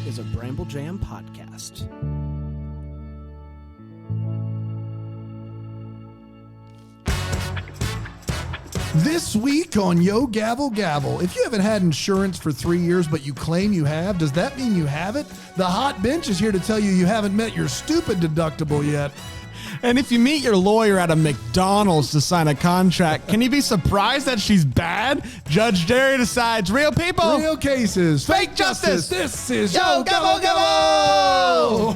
is a Bramble Jam podcast. This week on Yo Gavel Gavel, if you haven't had insurance for 3 years but you claim you have, does that mean you have it? The Hot Bench is here to tell you haven't met your stupid deductible yet. And if you meet your lawyer at a McDonald's to sign a contract, can you be surprised that she's bad? Judge Jerry decides real people, Real cases, fake justice. This is Yo Gavel Gavel!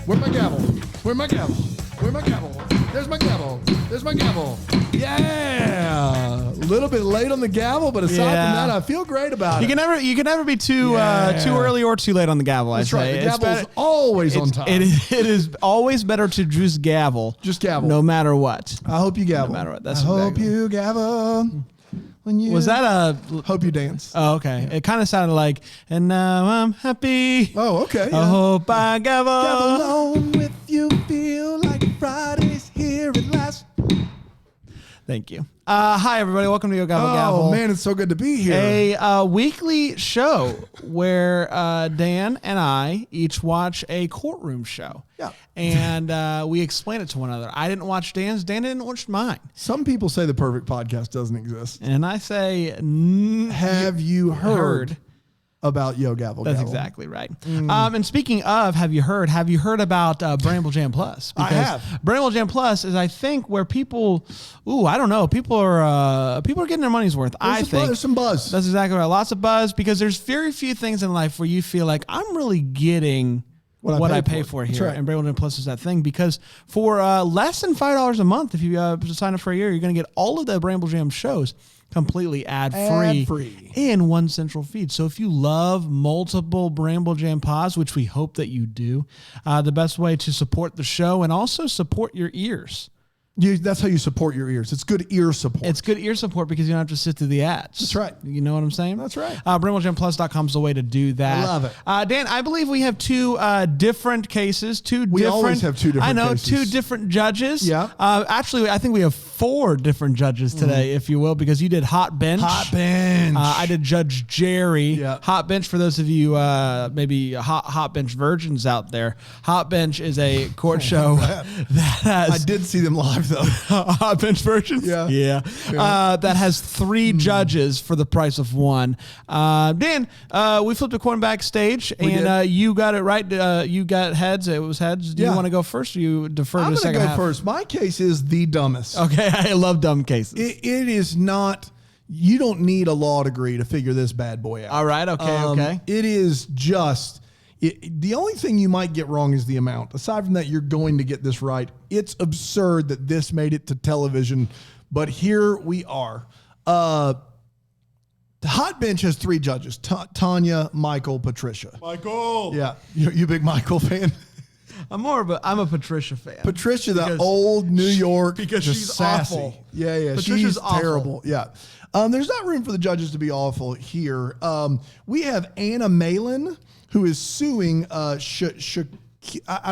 Where's my gavel? Where's my gavel? Where's my gavel? There's my gavel. There's my gavel. Yeah. A little bit late on the gavel, but aside from that, I feel great about it. You can never be too early or too late on the gavel. That's I right. say. The gavel's always on time. It is always better to just gavel. Just gavel. No matter what. I hope you gavel. No matter what. That's I hope exactly. you gavel. When you Was that a... hope you dance? Oh, okay. It kind of sounded like, and now I'm happy. Oh, okay. I hope I gavel. Gavel on with you, feel like Friday's here at last. Thank you. Hi, everybody. Welcome to Yo Gavel Gavel. Oh, man, it's so good to be here. A weekly show where Dan and I each watch a courtroom show. Yeah. And we explain it to one another. I didn't watch Dan's. Dan didn't watch mine. Some people say the perfect podcast doesn't exist. And I say, Have you heard about Yo Gavel That's Gavel? exactly right. And speaking of, have you heard about Bramble Jam Plus? I have. Bramble Jam Plus is, I think, where people, I don't know, people are getting their money's worth. There's some buzz. That's exactly right. Lots of buzz, because there's very few things in life where you feel like I'm really getting what I pay for here. Right. And Bramble Jam Plus is that thing, because for less than $5 a month, if you sign up for a year, you're going to get all of the Bramble Jam shows completely ad-free in one central feed. So if you love multiple Bramble Jam pods, which we hope that you do, the best way to support the show and also support your ears. That's how you support your ears. It's good ear support. It's good ear support because you don't have to sit through the ads. That's right. You know what I'm saying? That's right. BrambleJamPlus.com is the way to do that. I love it. Dan, I believe we have two different cases. We always have two different cases. two different judges. Yeah. Actually, I think we have 4 different judges today, if you will, because you did Hot Bench. Hot Bench. I did Judge Jerry. Yeah. Hot Bench, for those of you maybe Hot Bench virgins out there, Hot Bench is a court show that has... I did see them live, though. Hot Bench versions? Yeah. That has 3 judges for the price of 1. Dan, we flipped a coin backstage, and you got it right. You got heads. It was heads. Do you want to go first, or you defer to the second half? I'm going to go first. My case is the dumbest. Okay, I love dumb cases. It is not... You don't need a law degree to figure this bad boy out. All right, okay. It is just... the only thing you might get wrong is the amount. Aside from that, you're going to get this right. It's absurd that this made it to television, but here we are. The Hot Bench has 3 judges: Tanya, Michael, Patricia. Michael. Yeah, you a big Michael fan? I'm a Patricia fan. Patricia, the old New York, because just she's sassy. awful. Yeah, Patricia's she's awful. terrible. Yeah. There's not room for the judges to be awful here. We have Anna Malin, who is suing I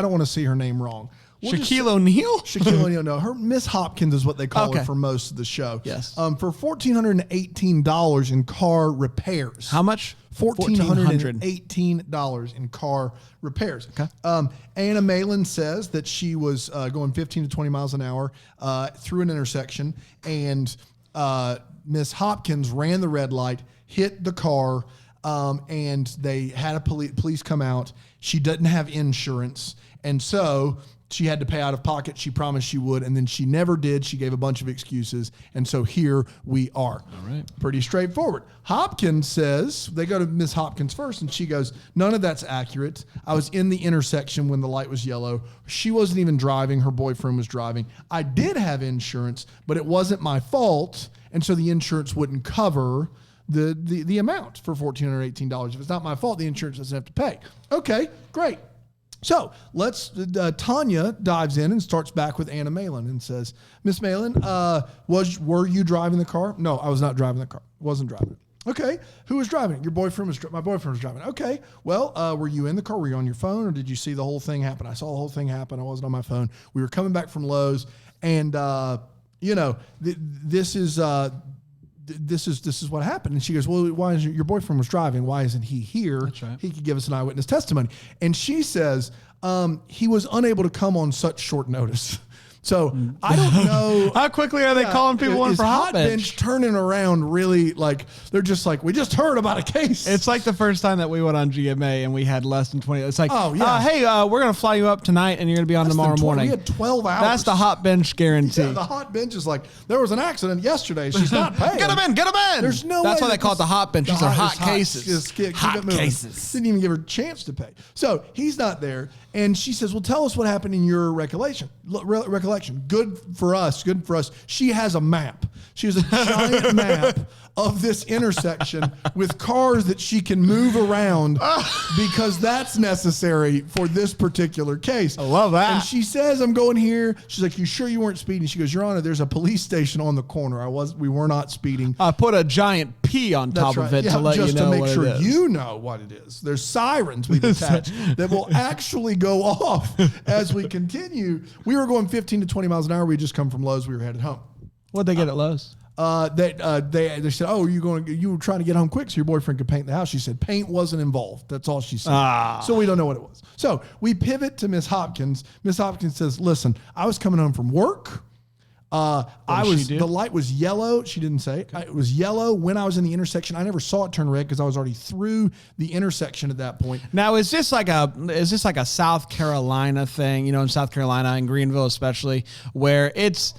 don't want to say her name wrong. Shaquille O'Neal? Shaquille O'Neal, no. Her Miss Hopkins is what they call her for most of the show. Yes. For $1,418 in car repairs. How much? $1,418 in car repairs. Okay. Anna Malin says that she was going 15 to 20 miles an hour through an intersection, and Miss Hopkins ran the red light, hit the car, and they had a police come out. She doesn't have insurance, and so she had to pay out of pocket. She promised she would, and then she never did. She gave a bunch of excuses, and so here we are. All right. Pretty straightforward. Hopkins says, they go to Miss Hopkins first, and she goes, none of that's accurate. I was in the intersection when the light was yellow. She wasn't even driving. Her boyfriend was driving. I did have insurance, but it wasn't my fault, and so the insurance wouldn't cover the amount for $1,418. If it's not my fault, the insurance doesn't have to pay. Okay, great. So Tanya dives in and starts back with Anna Malin and says, Miss Malin, were you driving the car? No, I was not driving the car. Wasn't driving it. Okay. Who was driving it? My boyfriend was driving it. Okay. Well, were you in the car? Were you on your phone, or did you see the whole thing happen? I saw the whole thing happen. I wasn't on my phone. We were coming back from Lowe's, and this is this is what happened. And she goes, well, why is your boyfriend was driving? Why isn't he here? That's right. He could give us an eyewitness testimony. And she says, he was unable to come on such short notice. So I don't know. How quickly are they calling people in for Hot Bench? Turning around really like, they're just like, we just heard about a case. It's like the first time that we went on GMA and we had less than 20. It's like, hey, we're going to fly you up tonight and you're going to be on tomorrow morning. We had 12 hours. That's the Hot Bench guarantee. Yeah, the Hot Bench is like, there was an accident yesterday. She's not paying. Get them in. There's no That's way why they call it the Hot Bench. These are hot cases. Hot cases. Didn't even give her a chance to pay. So he's not there. And she says, well, tell us what happened in your recollection. Good for us. She has a map. She has a giant map of this intersection with cars that she can move around because that's necessary for this particular case. I love that. And she says, I'm going here. She's like, you sure you weren't speeding? She goes, Your Honor, there's a police station on the corner. We were not speeding. I put a giant P on top of it to let you know what it is. Just to make sure you know what it is. There's sirens we've attached that will actually go off as we continue. We were going 15 to 20 miles an hour. We had just come from Lowe's. We were headed home. What'd they get at Lowe's? They said, oh, you were trying to get home quick so your boyfriend could paint the house. She said paint wasn't involved. That's all she said. So we don't know what it was. So we pivot to Miss Hopkins. Miss Hopkins says, listen, I was coming home from work. The light was yellow. She didn't say it was yellow when I was in the intersection. I never saw it turn red because I was already through the intersection at that point. Now, is this like a South Carolina thing? You know, in South Carolina, in Greenville especially, where it's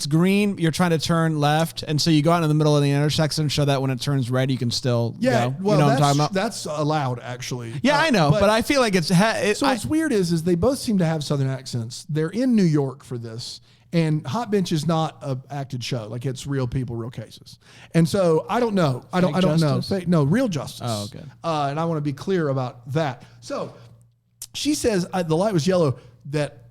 green. You're trying to turn left, and so you go out in the middle of the intersection, so that when it turns red, you can still go. Well, you know what I'm talking about? That's allowed, actually. Yeah, I know, but I feel like what's weird is they both seem to have Southern accents. They're in New York for this. And Hot Bench is not an acted show. Like, it's real people, real cases. And so I don't know. I don't know. No, real justice. Oh, good. And I want to be clear about that. So she says the light was yellow, that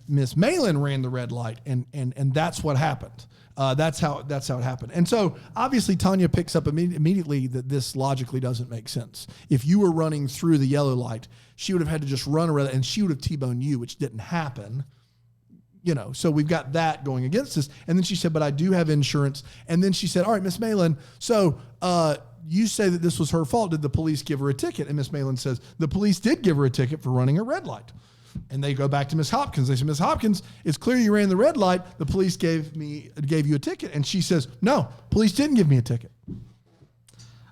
Miss Malin ran the red light, and that's what happened. That's how it happened. And so obviously Tanya picks up immediately that this logically doesn't make sense. If you were running through the yellow light, she would have had to just run around, and she would have T-boned you, which didn't happen. You know, so we've got that going against us. And then she said, but I do have insurance. And then she said, all right, Miss Malin, so you say that this was her fault. Did the police give her a ticket? And Miss Malin says, the police did give her a ticket for running a red light. And they go back to Miss Hopkins. They say, Miss Hopkins, it's clear you ran the red light. The police gave you a ticket. And she says, no, police didn't give me a ticket.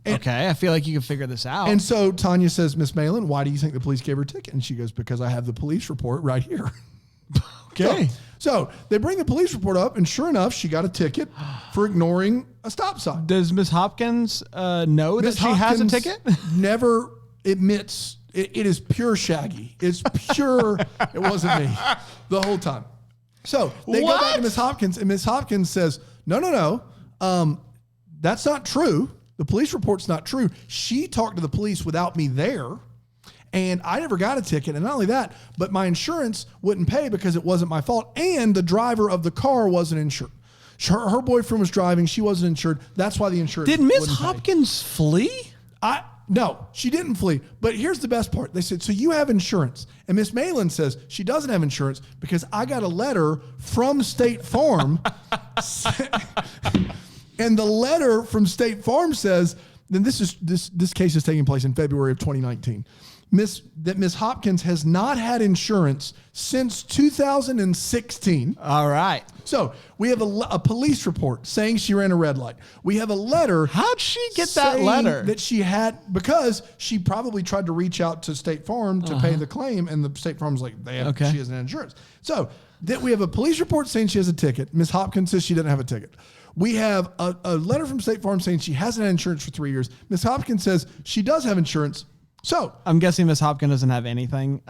Okay, I feel like you can figure this out. And so Tanya says, Miss Malin, why do you think the police gave her a ticket? And she goes, because I have the police report right here. Okay. So they bring the police report up, and sure enough, she got a ticket for ignoring a stop sign. Does Miss Hopkins know that she has a ticket? Never admits it is pure Shaggy. It's pure. It wasn't me the whole time. So they go back to Miss Hopkins, and Miss Hopkins says, no. That's not true. The police report's not true. She talked to the police without me there. And I never got a ticket. And not only that, but my insurance wouldn't pay because it wasn't my fault. And the driver of the car wasn't insured. Her boyfriend was driving. She wasn't insured. That's why the insurance Did Miss Hopkins flee? No, she didn't flee. But here's the best part. They said, so you have insurance. And Miss Malin says she doesn't have insurance because I got a letter from State Farm. And the letter from State Farm says, then this case is taking place in February of 2019. Miss Hopkins has not had insurance since 2016. All right. So we have a police report saying she ran a red light. We have a letter. How'd she get that letter? That she had, because she probably tried to reach out to State Farm to pay the claim, and the State Farm's like, she has an insurance. So that we have a police report saying she has a ticket. Miss Hopkins says she didn't have a ticket. We have a letter from State Farm saying she hasn't had insurance for 3 years. Miss Hopkins says she does have insurance. So I'm guessing Miss Hopkins doesn't have anything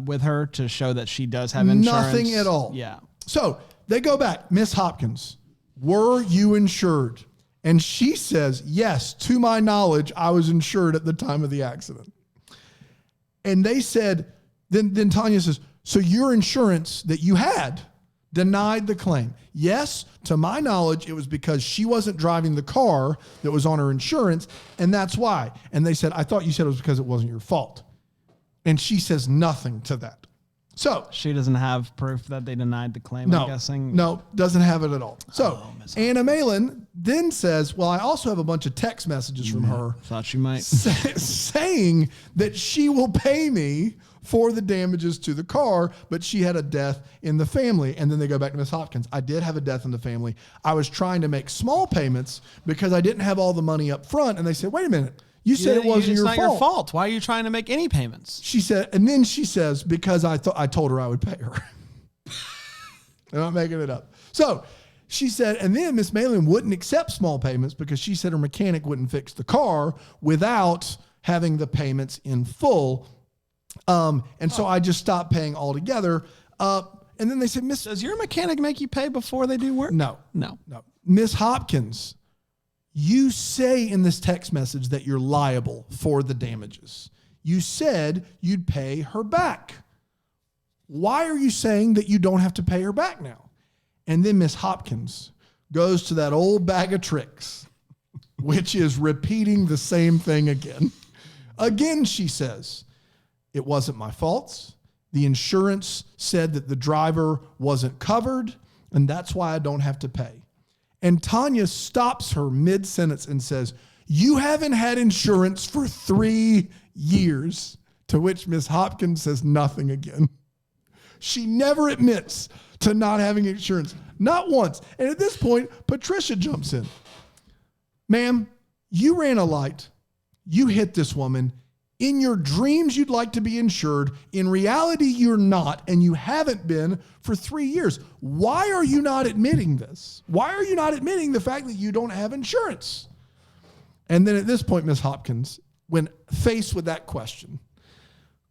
with her to show that she does have insurance. Nothing at all. Yeah. So they go back. Miss Hopkins, were you insured? And she says, yes, to my knowledge, I was insured at the time of the accident. And they said, then Tanya says, so your insurance that you had denied the claim. Yes, to my knowledge, it was because she wasn't driving the car that was on her insurance, and that's why. And they said, I thought you said it was because it wasn't your fault. And she says nothing to that. So she doesn't have proof that they denied the claim, I'm guessing. No, doesn't have it at all. So Anna Malin then says, well, I also have a bunch of text messages from her Thought you might. saying that she will pay me for the damages to the car, but she had a death in the family. And then they go back to Miss Hopkins. I did have a death in the family. I was trying to make small payments because I didn't have all the money up front. And they said, wait a minute. You said it wasn't your fault. It's not your fault. Why are you trying to make any payments? She said, and then she says, because I told her I would pay her. I'm not making it up. So she said, and then Miss Malin wouldn't accept small payments because she said her mechanic wouldn't fix the car without having the payments in full. And so I just stopped paying altogether. And then they said, Does your mechanic make you pay before they do work? No. Miss Hopkins, you say in this text message that you're liable for the damages. You said you'd pay her back. Why are you saying that you don't have to pay her back now? And then Miss Hopkins goes to that old bag of tricks, which is repeating the same thing again. Again, she says, it wasn't my fault. The insurance said that the driver wasn't covered, and that's why I don't have to pay. And Tanya stops her mid-sentence and says, you haven't had insurance for 3 years, to which Miss Hopkins says nothing again. She never admits to not having insurance, not once. And at this point, Patricia jumps in. Ma'am, you ran a light. You hit this woman. In your dreams, you'd like to be insured. In reality, you're not, and you haven't been for 3 years. Why are you not admitting this? Why are you not admitting the fact that you don't have insurance? And then at this point, Miss Hopkins, when faced with that question,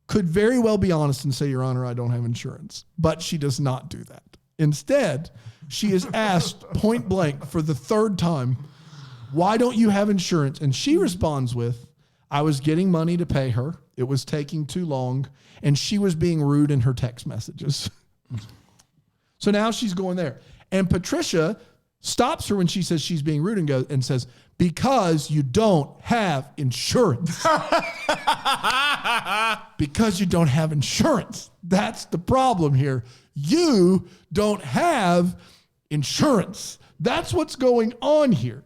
could very well be honest and say, Your Honor, I don't have insurance. But she does not do that. Instead, she is asked point blank for the third time, why don't you have insurance? And she responds with, I was getting money to pay her. It was taking too long. And she was being rude in her text messages. So now she's going there. And Patricia stops her when she says she's being rude and says, because you don't have insurance. Because you don't have insurance. That's the problem here. You don't have insurance. That's what's going on here.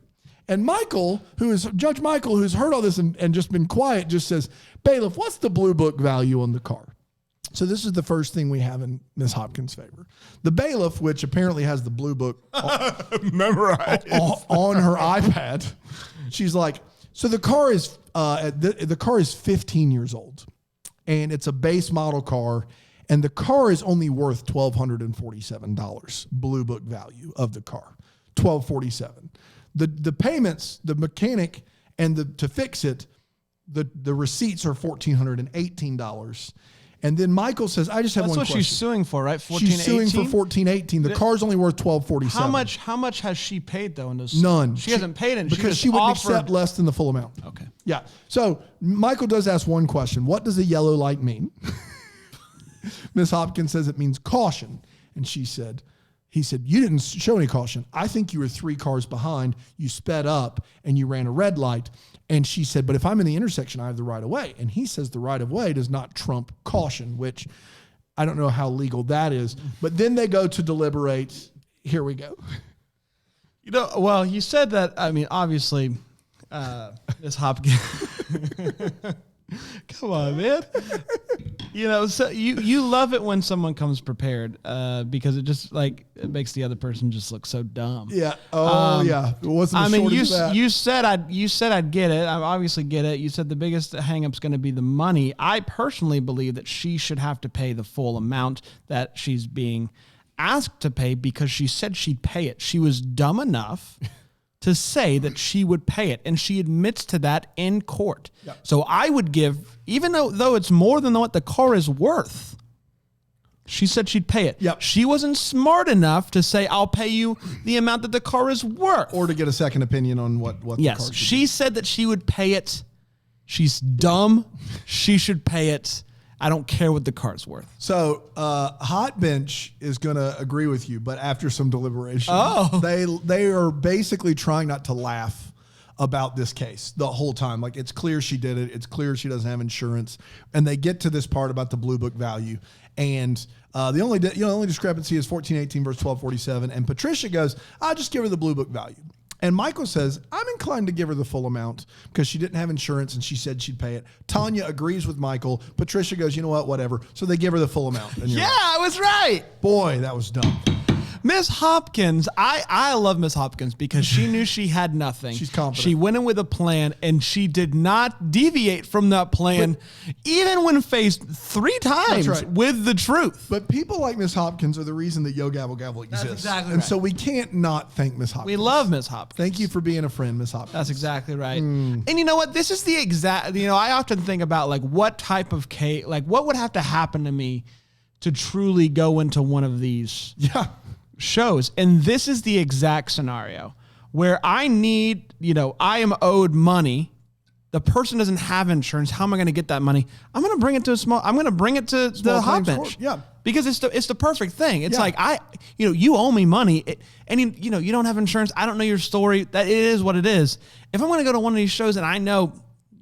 And Judge Michael, who's heard all this and just been quiet, just says, bailiff, what's the blue book value on the car? So this is the first thing we have in Ms. Hopkins' favor. The bailiff, which apparently has the blue book memorized on her iPad, she's like, so the car is 15 years old, and it's a base model car, and the car is only worth $1,247 blue book value of the car, $1,247. The payments, the mechanic, and to fix it, the receipts are $1,418. And then Michael says, I just have one question. That's what she's suing for, right? She's suing for $1,418. The car's only worth $1,247. How much has she paid, though? None. She hasn't paid it. Because she wouldn't accept less than the full amount. Okay. Yeah. So Michael does ask one question. What does a yellow light mean? Ms. Hopkins says it means caution. And he said, you didn't show any caution. I think you were 3 cars behind. You sped up and you ran a red light. And she said, but if I'm in the intersection, I have the right of way. And he says the right of way does not trump caution, which I don't know how legal that is. But then they go to deliberate. Here we go. Well, you said that, I mean, obviously, Ms. Hopkins. Come on, man. So you love it when someone comes prepared because it just it makes the other person just look so dumb. Yeah. Oh, yeah. It wasn't. You said I'd get it. I obviously get it. You said the biggest hang-up's going to be the money. I personally believe that she should have to pay the full amount that she's being asked to pay because she said she'd pay it. She was dumb enough to say that she would pay it, and she admits to that in court. Yep. So I would give, even though it's more than what the car is worth, she said she'd pay it. Yep. She wasn't smart enough to say, I'll pay you the amount that the car is worth. Or to get a second opinion on what the car should be. She said that she would pay it. She's dumb. She should pay it. I don't care what the car's worth. So Hot Bench is going to agree with you, but after some deliberation, they are basically trying not to laugh about this case the whole time. Like, it's clear she did it. It's clear she doesn't have insurance. And they get to this part about the blue book value. And the only discrepancy is 1418 versus 1247. And Patricia goes, I'll just give her the blue book value. And Michael says, I'm inclined to give her the full amount because she didn't have insurance and she said she'd pay it. Tanya agrees with Michael. Patricia goes, you know what, whatever. So they give her the full amount. And Yeah, I was right. Boy, that was dumb. Miss Hopkins, I love Miss Hopkins because she knew she had nothing. She's confident. She went in with a plan, and she did not deviate from that plan, even when faced 3 times with the truth. But people like Miss Hopkins are the reason that Yo Gabble Gabble exists. That's exactly and right. so we can't not thank Miss Hopkins. We love Miss Hopkins. Thank you for being a friend, Miss Hopkins. That's exactly right. And you know what? This is the exact, I often think about like what type of cake, like what would have to happen to me to truly go into one of these shows. And this is the exact scenario where I need, I am owed money. The person doesn't have insurance. How am I going to get that money? I'm going to bring it to the Hot Bench. Yeah. Because it's the perfect thing. It's like, you owe me money and you don't have insurance. I don't know your story. That it is what it is. If I'm going to go to one of these shows and I know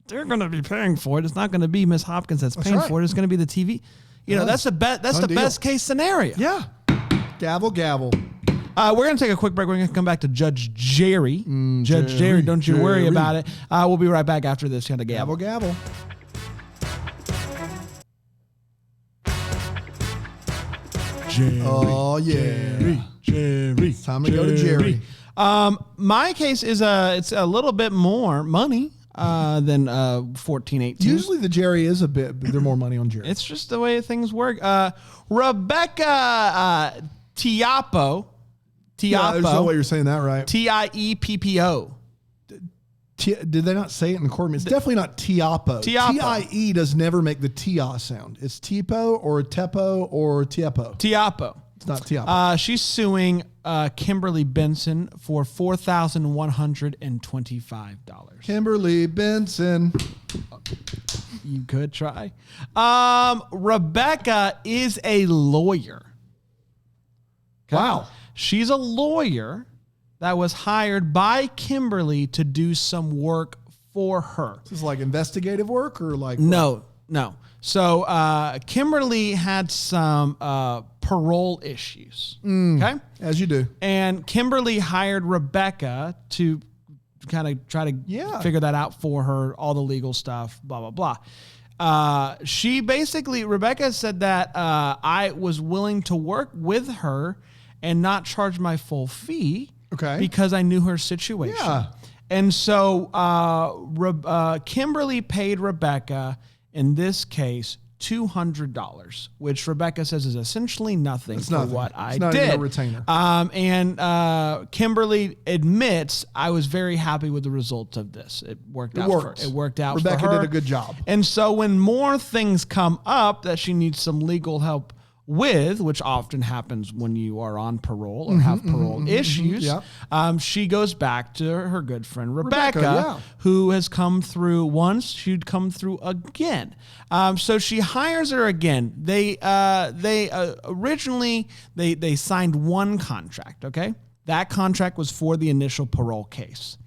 they're going to be paying for it, it's not going to be Miss Hopkins that's paying for it. It's going to be the TV. That's the best case scenario. Yeah. Gavel, gavel. We're going to take a quick break. We're going to come back to Judge Jerry. Judge Jerry, don't you worry about it. We'll be right back after this. Kind of gavel. Gavel, Jerry, oh, yeah. Jerry. It's time to go to Jerry. My case is it's a little bit more money than 14-18. Usually the Jerry is they're more money on Jerry. It's just the way things work. Rebecca Tiappo. Yeah, there's no way you're saying that right. Tieppo. Did they not say it in court? It's definitely not Tiappo. Tie does never make the Tia sound. It's Tipo or Tepo or Tiepo. Tiappo. It's not Tiappo. She's suing Kimberly Benson for $4,125. Kimberly Benson. You could try. Rebecca is a lawyer. Okay? Wow. She's a lawyer that was hired by Kimberly to do some work for her. This is like investigative work or like... No. So Kimberly had some parole issues. Okay? As you do. And Kimberly hired Rebecca to kind of try to figure that out for her, all the legal stuff, blah, blah, blah. Rebecca said that I was willing to work with her and not charge my full fee because I knew her situation. Yeah. And so Kimberly paid Rebecca, in this case, $200, which Rebecca says is essentially nothing for what I did. It's not even a retainer. And Kimberly admits I was very happy with the results of this. It worked out for her. Rebecca did a good job. And so when more things come up that she needs some legal help with, which often happens when you are on parole or have parole issues, she goes back to her good friend Rebecca, who has come through once. She'd come through again. So she hires her again. They originally signed one contract. Okay, that contract was for the initial parole case.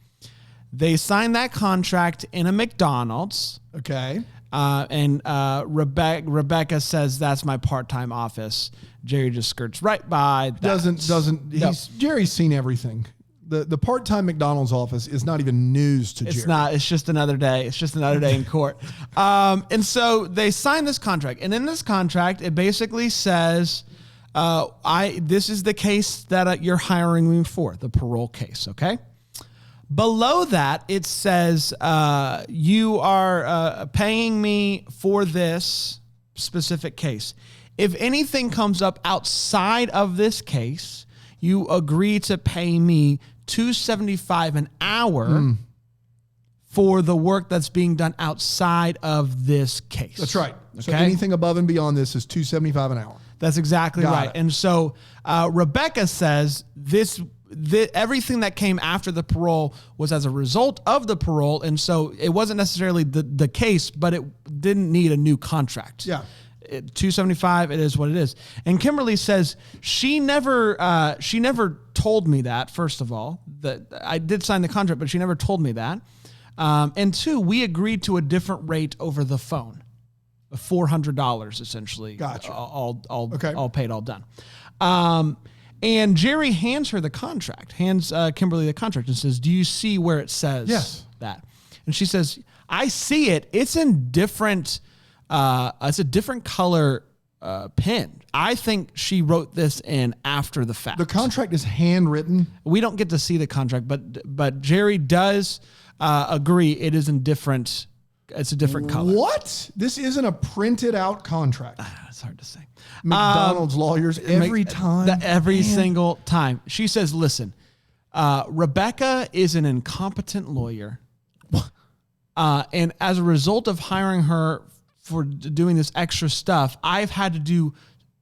They signed that contract in a McDonald's. Okay. And Rebecca says that's my part-time office. Jerry just skirts right by that. Jerry's seen everything. The part-time McDonald's office is not even news to Jerry. It's not. It's just another day. It's just another day in court. And so they signed this contract, and in this contract, it basically says, this is the case that you're hiring me for, the parole case. Okay. Below that, it says you are paying me for this specific case. If anything comes up outside of this case, you agree to pay me $2.75 an hour for the work that's being done outside of this case. That's right. Okay? So anything above and beyond this is $2.75 an hour. That's exactly right. Got it. And so Rebecca says everything that came after the parole was as a result of the parole, and so it wasn't necessarily the case, but it didn't need a new contract. Yeah. $2.75, it is what it is. And Kimberly says she never told me that, first of all, that I did sign the contract, but she never told me that. And two, we agreed to a different rate over the phone, $400 essentially. Gotcha. All Okay. all paid, all done. And Jerry hands her the contract, hands Kimberly the contract and says, do you see where it says that? And she says, I see it. It's in different, it's a different color pen. I think she wrote this in after the fact. The contract is handwritten. We don't get to see the contract, but Jerry does agree it is in different. It's a different color. What? This isn't a printed out contract. It's hard to say. McDonald's lawyers every time. Every single time. She says, listen, Rebecca is an incompetent lawyer. And as a result of hiring her for doing this extra stuff, I've had to do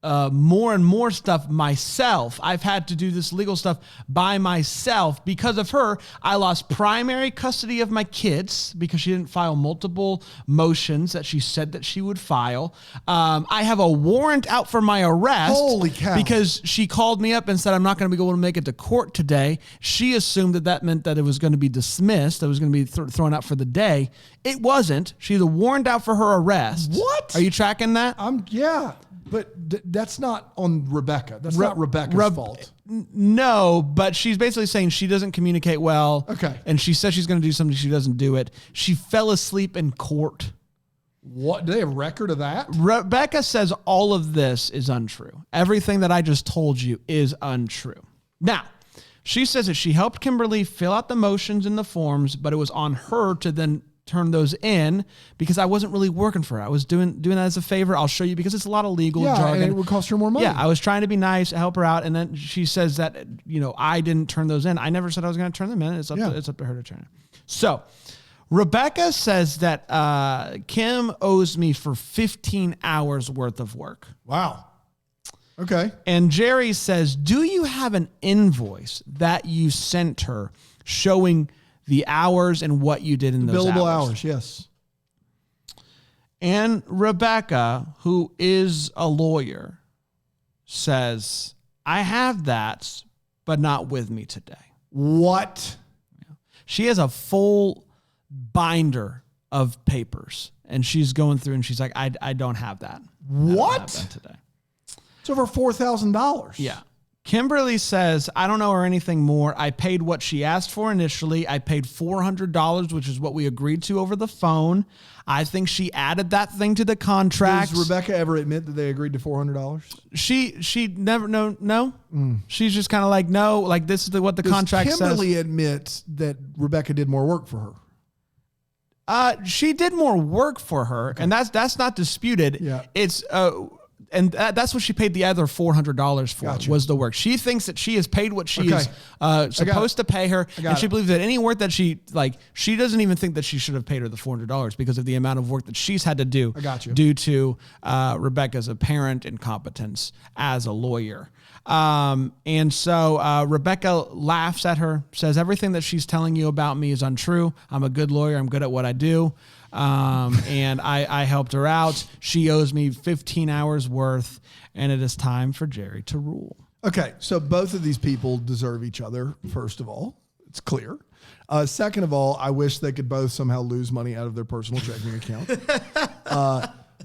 more and more stuff myself. I've had to do this legal stuff by myself. Because of her, I lost primary custody of my kids because she didn't file multiple motions that she said that she would file. I have a warrant out for my arrest. Holy cow. Because she called me up and said, I'm not going to be able to make it to court today. She assumed that meant that it was going to be dismissed. It was going to be thrown out for the day. It wasn't. She had a warrant out for her arrest. What? Are you tracking that? Yeah. But that's not on Rebecca. That's not Rebecca's fault. No, but she's basically saying she doesn't communicate well. Okay. And she says she's going to do something. She doesn't do it. She fell asleep in court. What? Do they have record of that? Rebecca says all of this is untrue. Everything that I just told you is untrue. Now, she says that she helped Kimberly fill out the motions and the forms, but it was on her to then turn those in because I wasn't really working for her. I was doing that as a favor. I'll show you because it's a lot of legal jargon. And it would cost her more money. Yeah, I was trying to be nice, help her out, and then she says that I didn't turn those in. I never said I was going to turn them in. It's up to her to turn it. So Rebecca says that Kim owes me for 15 hours worth of work. Wow. Okay. And Jerry says, do you have an invoice that you sent her showing the hours and what you did in those billable hours, yes. And Rebecca, who is a lawyer, says, I have that, but not with me today. What? She has a full binder of papers, and she's going through, and she's like, I don't have that. What? I don't have that today. It's over $4,000. Yeah. Kimberly says, I don't know her anything more. I paid what she asked for initially. I paid $400, which is what we agreed to over the phone. I think she added that thing to the contract. Does Rebecca ever admit that they agreed to $400? She never, no. She's just kind of like, no, like this is what the contract says. Kimberly admits that Rebecca did more work for her. She did more work for her, and that's not disputed. Yeah. It's and that's what she paid the other $400 for was the work. She thinks that she has paid what she is supposed to pay her, and she believes that any work that she doesn't even think that she should have paid her the $400 because of the amount of work that she's had to do due to Rebecca's apparent incompetence as a lawyer. And so Rebecca laughs at her, says everything that she's telling you about me is untrue. I'm a good lawyer. I'm good at what I do. And I helped her out. She owes me 15 hours worth, and it is time for Jerry to rule. Okay, so both of these people deserve each other, first of all. It's clear. Second of all, I wish they could both somehow lose money out of their personal checking account.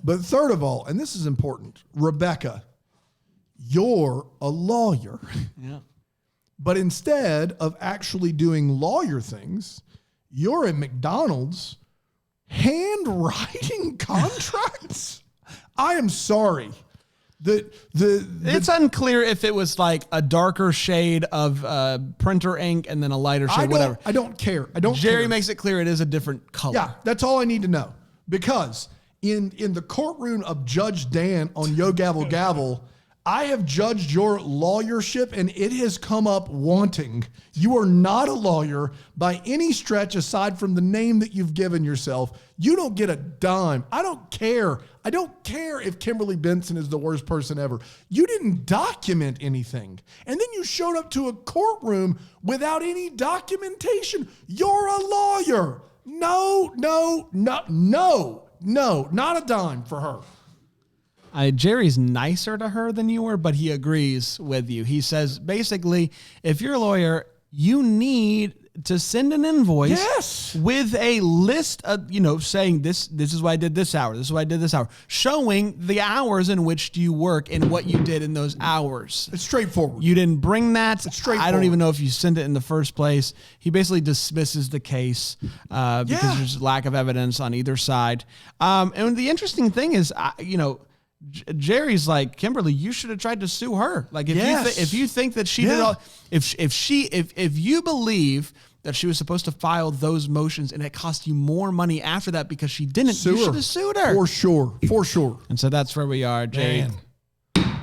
But third of all, and this is important, Rebecca, you're a lawyer. Yeah. But instead of actually doing lawyer things, you're at McDonald's handwriting contracts. I am sorry. It's unclear if it was like a darker shade of printer ink and then a lighter shade, whatever. I don't care. Jerry makes it clear it is a different color. Yeah, that's all I need to know. Because in the courtroom of Judge Dan on Yo Gavel Gavel, I have judged your lawyership and it has come up wanting. You are not a lawyer by any stretch aside from the name that you've given yourself. You don't get a dime. I don't care. I don't care if Kimberly Benson is the worst person ever. You didn't document anything. And then you showed up to a courtroom without any documentation. You're a lawyer. No, not a dime for her. Jerry's nicer to her than you were, but he agrees with you. He says, basically, if you're a lawyer, you need to send an invoice Yes. with a list of, saying this is why I did this hour, this is why I did this hour, showing the hours in which you work and what you did in those hours. It's straightforward. You didn't bring that. It's straightforward. I don't even know if you sent it in the first place. He basically dismisses the case because there's lack of evidence on either side. And the interesting thing is, Jerry's like, Kimberly, you should have tried to sue her. Like, if you think that she did all, if you believe that she was supposed to file those motions and it cost you more money after that because she didn't, you should have sued her. For sure. And so that's where we are. Jerry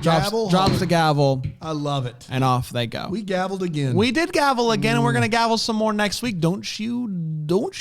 Gavel, drops the gavel. I love it. And off they go. We gavelled again. We did gavel again, and we're going to gavel some more next week. Don't you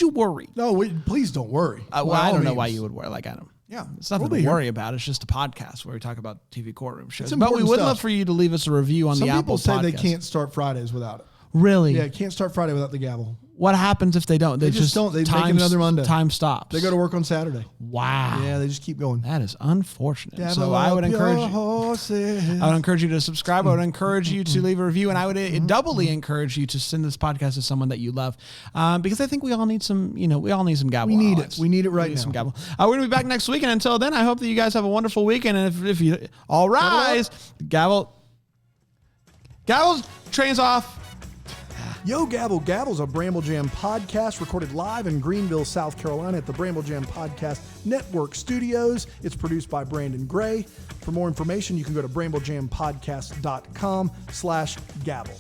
worry. No, please don't worry. I don't know why you would worry like Adam. Yeah, it's nothing to worry about. It's just a podcast where we talk about TV courtroom shows. It's But we would stuff. love for you to leave us a review on the Apple Some people say podcast. they can't start Fridays without it. Really? Yeah, can't start Friday without the gavel. What happens if they don't? They just don't. They make it another Monday. Time stops. They go to work on Saturday. Wow. Yeah, they just keep going. That is unfortunate. Gavel so I would encourage you. horses. I would encourage you to subscribe. I would encourage you to leave a review, and I would doubly encourage you to send this podcast to someone that you love, because I think we all need some. We all need some gavel. We need in our it. lives. We need it right now. Some gavel. We're gonna be back next week, and until then, I hope that you guys have a wonderful weekend. And if you all rise, gavel, trains off. Yo, Gavel. Gavel's a Bramble Jam podcast recorded live in Greenville, South Carolina at the Bramble Jam Podcast Network Studios. It's produced by Brandon Gray. For more information, you can go to bramblejampodcast.com/gavel.